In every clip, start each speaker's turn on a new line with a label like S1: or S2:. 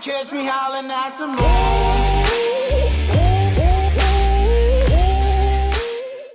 S1: catch me howling at the moon.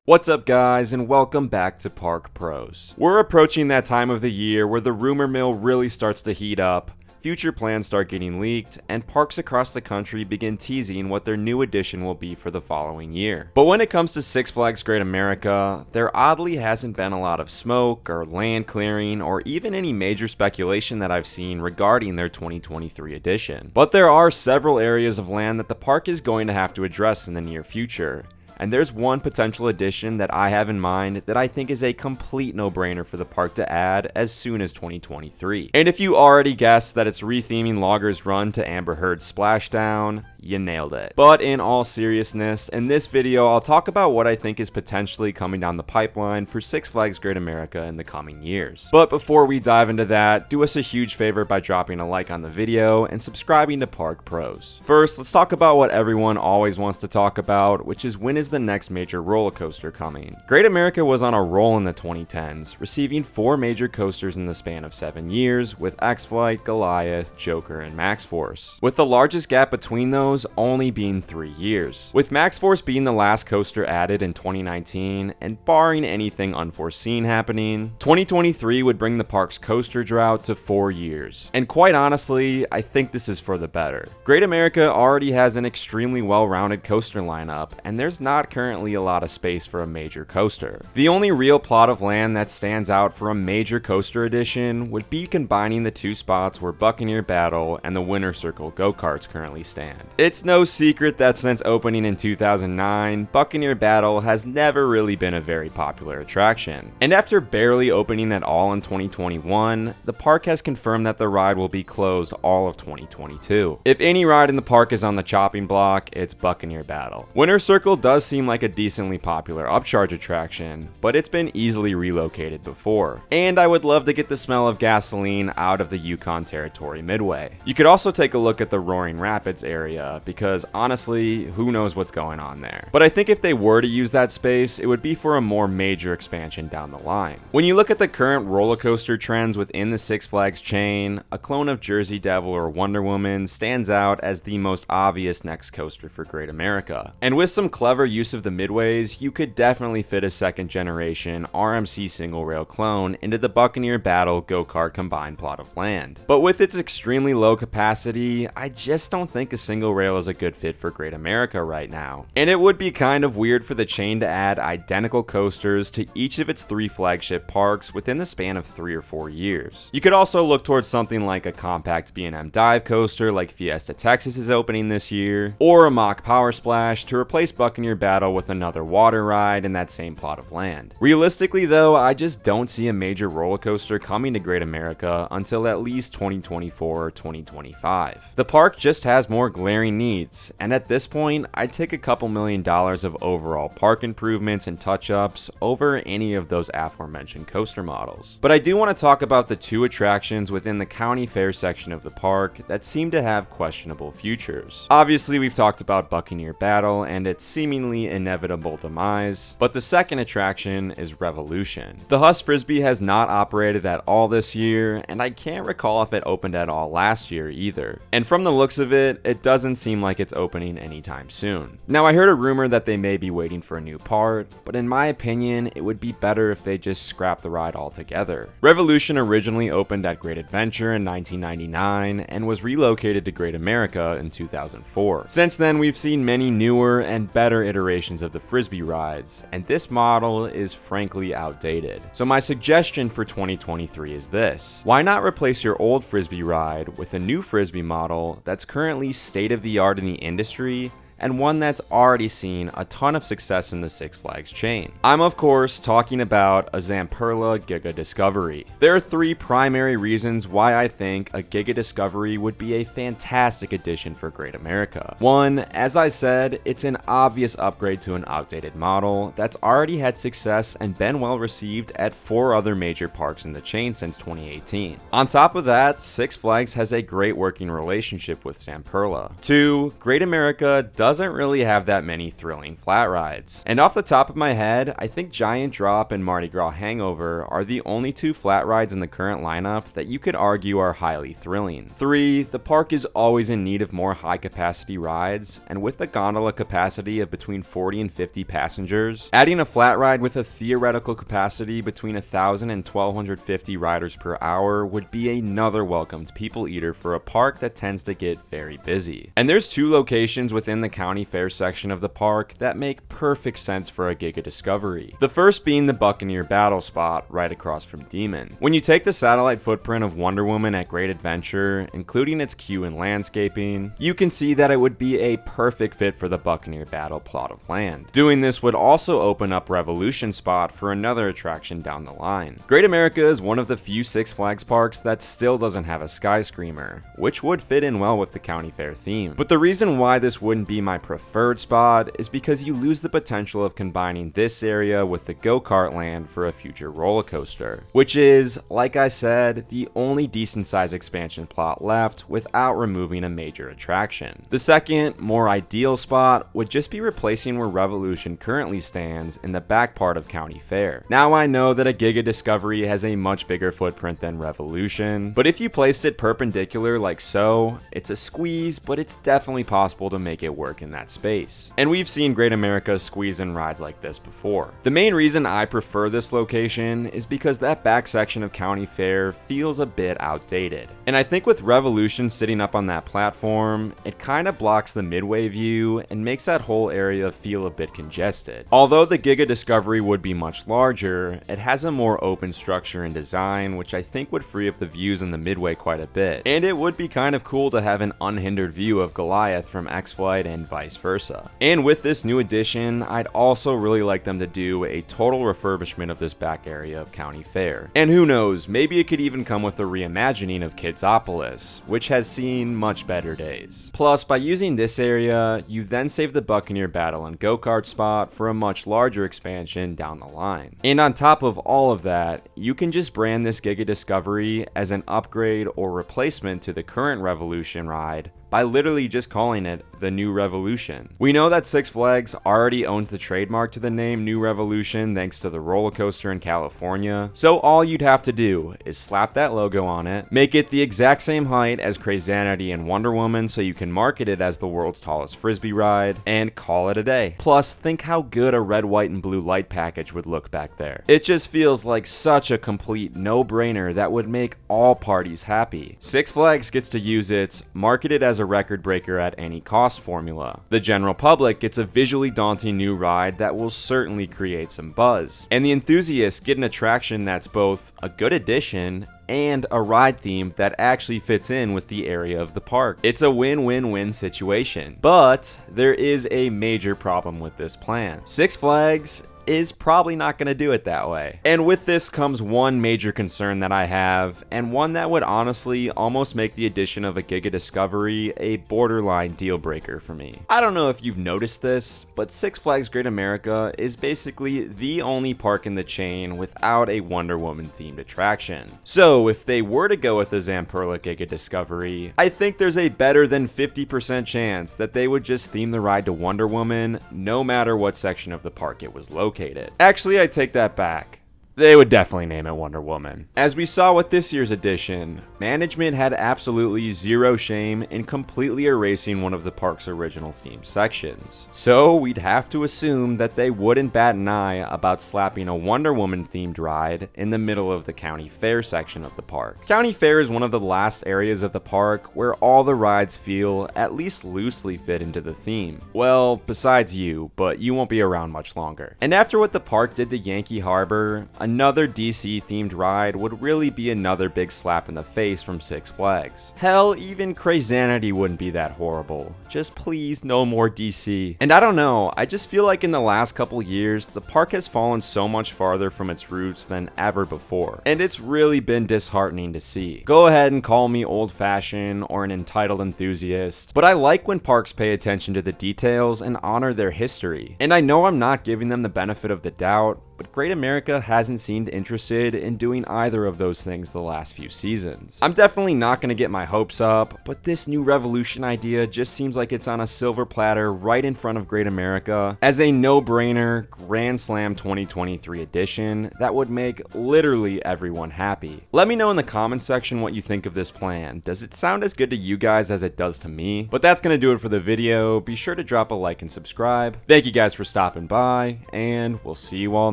S2: What's up, guys, and welcome back to Park Pros. We're approaching that time of the year where the rumor mill really starts to heat up, future plans start getting leaked, and parks across the country begin teasing what their new addition will be for the following year. But when it comes to Six Flags Great America, there oddly hasn't been a lot of smoke or land clearing or even any major speculation that I've seen regarding their 2023 edition. But there are several areas of land that the park is going to have to address in the near future. And there's one potential addition that I have in mind that I think is a complete no-brainer for the park to add as soon as 2023. And if you already guessed that it's retheming Logger's Run to Amber Heard's Splashdown, you nailed it. But in all seriousness, in this video, I'll talk about what I think is potentially coming down the pipeline for Six Flags Great America in the coming years. But before we dive into that, do us a huge favor by dropping a like on the video and subscribing to Park Pros. First, let's talk about what everyone always wants to talk about, which is when is the next major roller coaster coming? Great America was on a roll in the 2010s, receiving 4 major coasters in the span of 7 years, with X-Flight, Goliath, Joker, and Max Force, with the largest gap between those only being 3 years. With Max Force being the last coaster added in 2019, and barring anything unforeseen happening, 2023 would bring the park's coaster drought to 4 years. And quite honestly, I think this is for the better. Great America already has an extremely well-rounded coaster lineup, and there's not currently a lot of space for a major coaster. The only real plot of land that stands out for a major coaster addition would be combining the 2 spots where Buccaneer Battle and the Winter Circle go-karts currently stand. It's no secret that since opening in 2009, Buccaneer Battle has never really been a very popular attraction. And after barely opening at all in 2021, the park has confirmed that the ride will be closed all of 2022. If any ride in the park is on the chopping block, it's Buccaneer Battle. Winter Circle does seem like a decently popular upcharge attraction, but it's been easily relocated before. And I would love to get the smell of gasoline out of the Yukon Territory Midway. You could also take a look at the Roaring Rapids area, because honestly, who knows what's going on there. But I think if they were to use that space, it would be for a more major expansion down the line. When you look at the current roller coaster trends within the Six Flags chain, a clone of Jersey Devil or Wonder Woman stands out as the most obvious next coaster for Great America. And with some clever use of the midways, you could definitely fit a second generation RMC single rail clone into the Buccaneer Battle go-kart combined plot of land. But with its extremely low capacity, I just don't think a single rail is a good fit for Great America right now. And it would be kind of weird for the chain to add identical coasters to each of its 3 flagship parks within the span of 3 or 4 years. You could also look towards something like a compact B&M dive coaster like Fiesta Texas is opening this year, or a mock Power Splash to replace Buccaneer Battle with another water ride in that same plot of land. Realistically though, I just don't see a major roller coaster coming to Great America until at least 2024 or 2025. The park just has more glaring needs, and at this point, I'd take a couple $1 million of overall park improvements and touch-ups over any of those aforementioned coaster models. But I do want to talk about the 2 attractions within the county fair section of the park that seem to have questionable futures. Obviously, we've talked about Buccaneer Battle and its seemingly inevitable demise, but the second attraction is Revolution. The Huss Frisbee has not operated at all this year, and I can't recall if it opened at all last year either. And from the looks of it, it doesn't seem like it's opening anytime soon. Now, I heard a rumor that they may be waiting for a new part, but in my opinion, it would be better if they just scrap the ride altogether. Revolution originally opened at Great Adventure in 1999 and was relocated to Great America in 2004. Since then, we've seen many newer and better iterations of the Frisbee rides, and this model is frankly outdated. So my suggestion for 2023 is this: why not replace your old Frisbee ride with a new Frisbee model that's currently state-of-the-art in the industry and one that's already seen a ton of success in the Six Flags chain. I'm of course talking about a Zamperla Giga Discovery. There are 3 primary reasons why I think a Giga Discovery would be a fantastic addition for Great America. 1, as I said, it's an obvious upgrade to an outdated model that's already had success and been well received at 4 other major parks in the chain since 2018. On top of that, Six Flags has a great working relationship with Zamperla. 2, Great America does doesn't really have that many thrilling flat rides. And off the top of my head, I think Giant Drop and Mardi Gras Hangover are the only two flat rides in the current lineup that you could argue are highly thrilling. 3. The park is always in need of more high capacity rides, and with a gondola capacity of between 40 and 50 passengers, adding a flat ride with a theoretical capacity between 1,000 and 1,250 riders per hour would be another welcomed people eater for a park that tends to get very busy. And there's two locations within the county fair section of the park that make perfect sense for a Giga Discovery. The first being the Buccaneer Battle spot right across from Demon. When you take the satellite footprint of Wonder Woman at Great Adventure, including its queue and landscaping, you can see that it would be a perfect fit for the Buccaneer Battle plot of land. Doing this would also open up Revolution spot for another attraction down the line. Great America is one of the few Six Flags parks that still doesn't have a Sky Screamer, which would fit in well with the county fair theme. But the reason why this wouldn't be my preferred spot is because you lose the potential of combining this area with the go-kart land for a future roller coaster, which is, like I said, the only decent size expansion plot left without removing a major attraction. The second, more ideal spot would just be replacing where Revolution currently stands in the back part of County Fair. Now I know that a Giga Discovery has a much bigger footprint than Revolution, but if you placed it perpendicular like so, it's a squeeze, but it's definitely possible to make it work in that space. And we've seen Great America squeeze in rides like this before. The main reason I prefer this location is because that back section of County Fair feels a bit outdated. And I think with Revolution sitting up on that platform, it kind of blocks the midway view and makes that whole area feel a bit congested. Although the Giga Discovery would be much larger, it has a more open structure and design, which I think would free up the views in the midway quite a bit. And it would be kind of cool to have an unhindered view of Goliath from X-Flight and vice versa. And with this new addition, I'd also really like them to do a total refurbishment of this back area of County Fair. And who knows, maybe it could even come with a reimagining of Kidsopolis, which has seen much better days. Plus, by using this area, you then save the Buccaneer Battle and go-kart spot for a much larger expansion down the line. And on top of all of that, you can just brand this Giga Discovery as an upgrade or replacement to the current Revolution ride by literally just calling it the New Revolution. We know that Six Flags already owns the trademark to the name New Revolution thanks to the roller coaster in California, so all you'd have to do is slap that logo on it, make it the exact same height as Crazanity and Wonder Woman so you can market it as the world's tallest frisbee ride, and call it a day. Plus, think how good a red, white, and blue light package would look back there. It just feels like such a complete no-brainer that would make all parties happy. Six Flags gets to use its market it as a record breaker at any cost formula. The general public gets a visually daunting new ride that will certainly create some buzz. And the enthusiasts get an attraction that's both a good addition and a ride theme that actually fits in with the area of the park. It's a win-win-win situation. But there is a major problem with this plan. Six Flags is probably not going to do it that way. And with this comes one major concern that I have, and one that would honestly almost make the addition of a Giga Discovery a borderline deal breaker for me. I don't know if you've noticed this, but Six Flags Great America is basically the only park in the chain without a Wonder Woman themed attraction. So if they were to go with the Zamperla Giga Discovery, I think there's a better than 50% chance that they would just theme the ride to Wonder Woman no matter what section of the park it was located. Actually, I take that back. They would definitely name it Wonder Woman. As we saw with this year's edition, management had absolutely zero shame in completely erasing one of the park's original themed sections. So we'd have to assume that they wouldn't bat an eye about slapping a Wonder Woman themed ride in the middle of the County Fair section of the park. County Fair is one of the last areas of the park where all the rides feel at least loosely fit into the theme. Well, besides you, but you won't be around much longer. And after what the park did to Yankee Harbor, another DC themed ride would really be another big slap in the face from Six Flags. Hell, even Crazanity wouldn't be that horrible. Just please, no more DC. And I don't know, I just feel like in the last couple years, the park has fallen so much farther from its roots than ever before. And it's really been disheartening to see. Go ahead and call me old-fashioned or an entitled enthusiast, but I like when parks pay attention to the details and honor their history. And I know I'm not giving them the benefit of the doubt, but Great America hasn't hasn't seemed interested in doing either of those things the last few seasons. I'm definitely not going to get my hopes up, but this new Revolution idea just seems like it's on a silver platter right in front of Great America as a no-brainer Grand Slam 2023 edition that would make literally everyone happy. Let me know in the comments section what you think of this plan. Does it sound as good to you guys as it does to me? But that's going to do it for the video. Be sure to drop a like and subscribe. Thank you guys for stopping by, and we'll see you all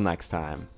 S2: next time.